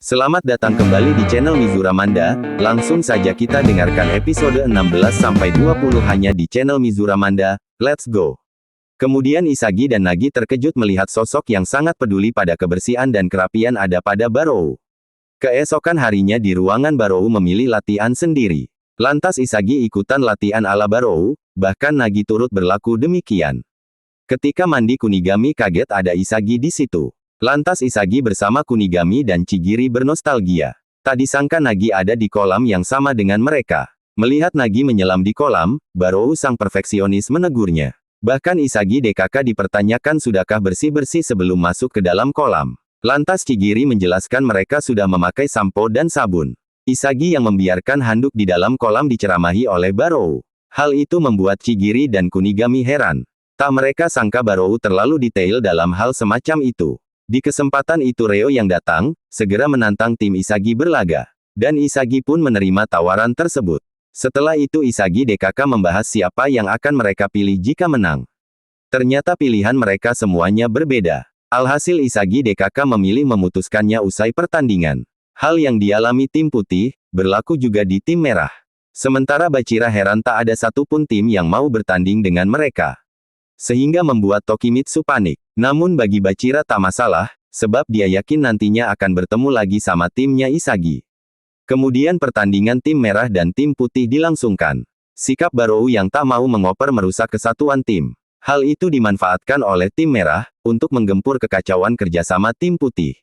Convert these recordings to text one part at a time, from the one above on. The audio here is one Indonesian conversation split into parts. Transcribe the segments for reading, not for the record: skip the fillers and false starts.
Selamat datang kembali di channel Mizuramanda, langsung saja kita dengarkan episode 16-20 hanya di channel Mizuramanda, let's go. Kemudian Isagi dan Nagi terkejut melihat sosok yang sangat peduli pada kebersihan dan kerapian ada pada Barou. Keesokan harinya di ruangan Barou memilih latihan sendiri. Lantas Isagi ikutan latihan ala Barou, bahkan Nagi turut berlaku demikian. Ketika mandi Kunigami kaget ada Isagi di situ. Lantas Isagi bersama Kunigami dan Chigiri bernostalgia. Tak disangka Nagi ada di kolam yang sama dengan mereka. Melihat Nagi menyelam di kolam, Barou sang perfeksionis menegurnya. Bahkan Isagi DKK dipertanyakan sudahkah bersih-bersih sebelum masuk ke dalam kolam. Lantas Chigiri menjelaskan mereka sudah memakai sampo dan sabun. Isagi yang membiarkan handuk di dalam kolam diceramahi oleh Barou. Hal itu membuat Chigiri dan Kunigami heran. Tak mereka sangka Barou terlalu detail dalam hal semacam itu. Di kesempatan itu Reo yang datang, segera menantang tim Isagi berlaga. Dan Isagi pun menerima tawaran tersebut. Setelah itu Isagi DKK membahas siapa yang akan mereka pilih jika menang. Ternyata pilihan mereka semuanya berbeda. Alhasil Isagi DKK memilih memutuskannya usai pertandingan. Hal yang dialami tim putih, berlaku juga di tim merah. Sementara Bachira heran tak ada satupun tim yang mau bertanding dengan mereka. Sehingga membuat Tokimitsu panik. Namun bagi Bachira tak masalah, sebab dia yakin nantinya akan bertemu lagi sama timnya Isagi. Kemudian pertandingan tim merah dan tim putih dilangsungkan. Sikap Barou yang tak mau mengoper merusak kesatuan tim. Hal itu dimanfaatkan oleh tim merah, untuk menggempur kekacauan kerjasama tim putih.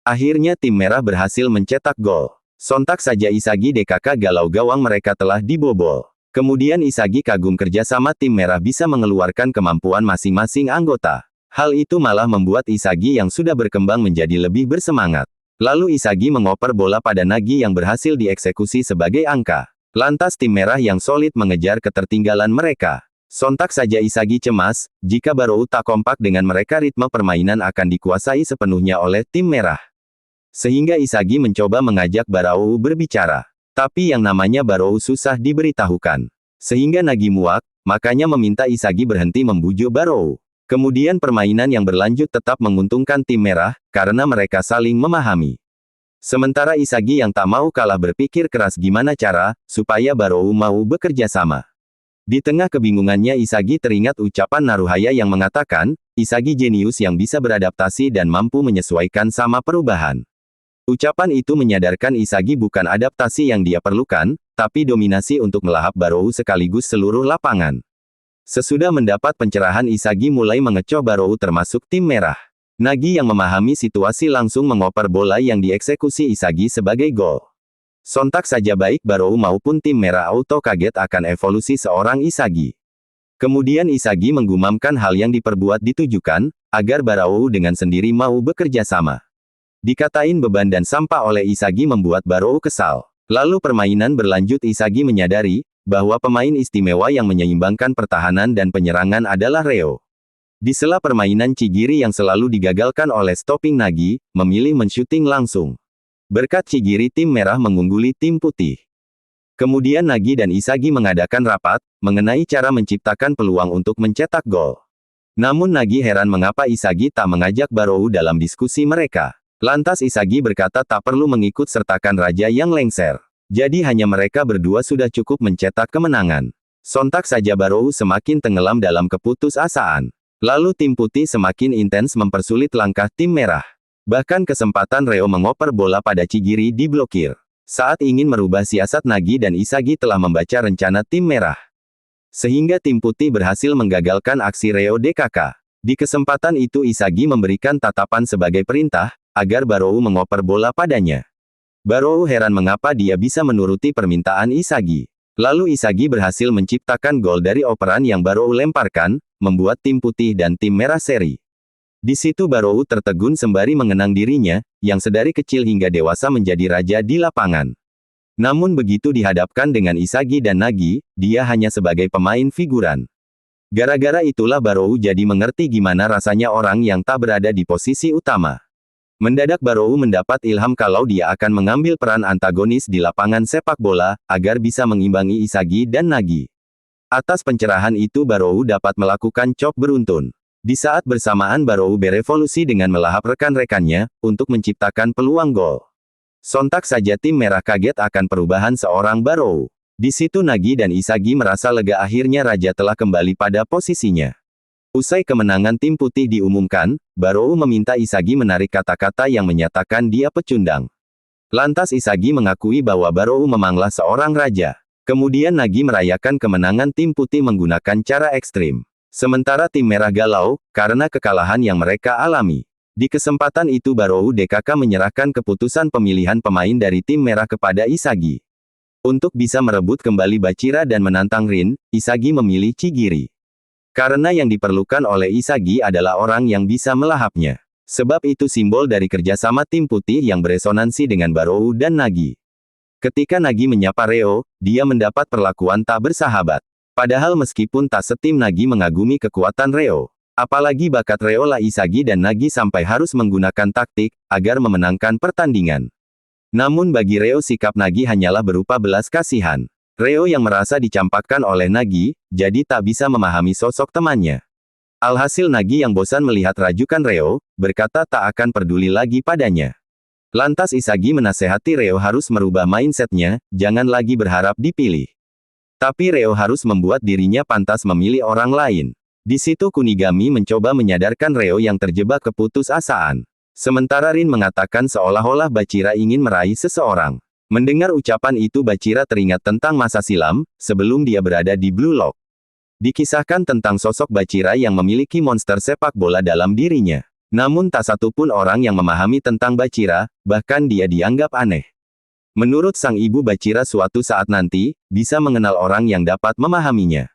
Akhirnya tim merah berhasil mencetak gol. Sontak saja Isagi DKK galau gawang mereka telah dibobol. Kemudian Isagi kagum kerjasama tim merah bisa mengeluarkan kemampuan masing-masing anggota. Hal itu malah membuat Isagi yang sudah berkembang menjadi lebih bersemangat. Lalu Isagi mengoper bola pada Nagi yang berhasil dieksekusi sebagai angka. Lantas tim merah yang solid mengejar ketertinggalan mereka. Sontak saja Isagi cemas, jika Barou tak kompak dengan mereka ritme permainan akan dikuasai sepenuhnya oleh tim merah. Sehingga Isagi mencoba mengajak Barou berbicara. Tapi yang namanya Barou susah diberitahukan. Sehingga Nagi muak, makanya meminta Isagi berhenti membujuk Barou. Kemudian permainan yang berlanjut tetap menguntungkan tim merah, karena mereka saling memahami. Sementara Isagi yang tak mau kalah berpikir keras gimana cara, supaya Barou mau bekerja sama. Di tengah kebingungannya Isagi teringat ucapan Naruhaya yang mengatakan, Isagi jenius yang bisa beradaptasi dan mampu menyesuaikan sama perubahan. Ucapan itu menyadarkan Isagi bukan adaptasi yang dia perlukan, tapi dominasi untuk melahap Barou sekaligus seluruh lapangan. Sesudah mendapat pencerahan Isagi mulai mengecoh Barou termasuk tim merah. Nagi yang memahami situasi langsung mengoper bola yang dieksekusi Isagi sebagai gol. Sontak saja baik Barou maupun tim merah auto kaget akan evolusi seorang Isagi. Kemudian Isagi menggumamkan hal yang diperbuat ditujukan, agar Barou dengan sendiri mau bekerja sama. Dikatain beban dan sampah oleh Isagi membuat Barou kesal. Lalu permainan berlanjut Isagi menyadari, bahwa pemain istimewa yang menyeimbangkan pertahanan dan penyerangan adalah Reo. Di sela permainan Chigiri yang selalu digagalkan oleh stopping Nagi, memilih mensyuting langsung. Berkat Chigiri tim merah mengungguli tim putih. Kemudian Nagi dan Isagi mengadakan rapat, mengenai cara menciptakan peluang untuk mencetak gol. Namun Nagi heran mengapa Isagi tak mengajak Barou dalam diskusi mereka. Lantas Isagi berkata tak perlu mengikut sertakan raja yang lengser. Jadi hanya mereka berdua sudah cukup mencetak kemenangan. Sontak saja Barou semakin tenggelam dalam keputusasaan. Lalu tim putih semakin intens mempersulit langkah tim merah. Bahkan kesempatan Reo mengoper bola pada Chigiri diblokir. Saat ingin merubah siasat Nagi dan Isagi telah membaca rencana tim merah. Sehingga tim putih berhasil menggagalkan aksi Reo DKK. Di kesempatan itu Isagi memberikan tatapan sebagai perintah, agar Barou mengoper bola padanya. Barou heran mengapa dia bisa menuruti permintaan Isagi. Lalu Isagi berhasil menciptakan gol dari operan yang Barou lemparkan, membuat tim putih dan tim merah seri. Di situ Barou tertegun sembari mengenang dirinya, yang sedari kecil hingga dewasa menjadi raja di lapangan. Namun begitu dihadapkan dengan Isagi dan Nagi, dia hanya sebagai pemain figuran. Gara-gara itulah Barou jadi mengerti gimana rasanya orang yang tak berada di posisi utama. Mendadak Barou mendapat ilham kalau dia akan mengambil peran antagonis di lapangan sepak bola, agar bisa mengimbangi Isagi dan Nagi. Atas pencerahan itu Barou dapat melakukan chop beruntun. Di saat bersamaan Barou berevolusi dengan melahap rekan-rekannya, untuk menciptakan peluang gol. Sontak saja tim merah kaget akan perubahan seorang Barou. Di situ Nagi dan Isagi merasa lega, akhirnya raja telah kembali pada posisinya. Usai kemenangan tim putih diumumkan, Barou meminta Isagi menarik kata-kata yang menyatakan dia pecundang. Lantas Isagi mengakui bahwa Barou memanglah seorang raja. Kemudian Nagi merayakan kemenangan tim putih menggunakan cara ekstrim. Sementara tim merah galau, karena kekalahan yang mereka alami. Di kesempatan itu Barou DKK menyerahkan keputusan pemilihan pemain dari tim merah kepada Isagi. Untuk bisa merebut kembali Bachira dan menantang Rin, Isagi memilih Chigiri. Karena yang diperlukan oleh Isagi adalah orang yang bisa melahapnya. Sebab itu simbol dari kerjasama tim putih yang beresonansi dengan Barou dan Nagi. Ketika Nagi menyapa Reo, dia mendapat perlakuan tak bersahabat. Padahal meskipun tak setim, Nagi mengagumi kekuatan Reo. Apalagi bakat Reo lah Isagi dan Nagi sampai harus menggunakan taktik, agar memenangkan pertandingan. Namun bagi Reo sikap Nagi hanyalah berupa belas kasihan. Reo yang merasa dicampakkan oleh Nagi, jadi tak bisa memahami sosok temannya. Alhasil Nagi yang bosan melihat rajukan Reo, berkata tak akan peduli lagi padanya. Lantas Isagi menasehati Reo harus merubah mindsetnya, jangan lagi berharap dipilih. Tapi Reo harus membuat dirinya pantas memilih orang lain. Di situ Kunigami mencoba menyadarkan Reo yang terjebak keputusasaan. Sementara Rin mengatakan seolah-olah Bachira ingin meraih seseorang. Mendengar ucapan itu Bachira teringat tentang masa silam, sebelum dia berada di Blue Lock. Dikisahkan tentang sosok Bachira yang memiliki monster sepak bola dalam dirinya. Namun tak satu pun orang yang memahami tentang Bachira, bahkan dia dianggap aneh. Menurut sang ibu Bachira suatu saat nanti, bisa mengenal orang yang dapat memahaminya.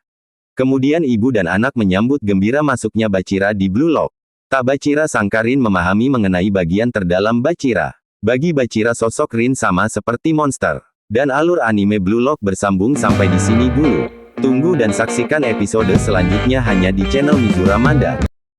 Kemudian ibu dan anak menyambut gembira masuknya Bachira di Blue Lock. Tak Bachira sangka Rin memahami mengenai bagian terdalam Bachira. Bagi Bachira sosok Rin sama seperti monster. Dan alur anime Blue Lock bersambung sampai di sini dulu. Tunggu dan saksikan episode selanjutnya hanya di channel Mizura Manda.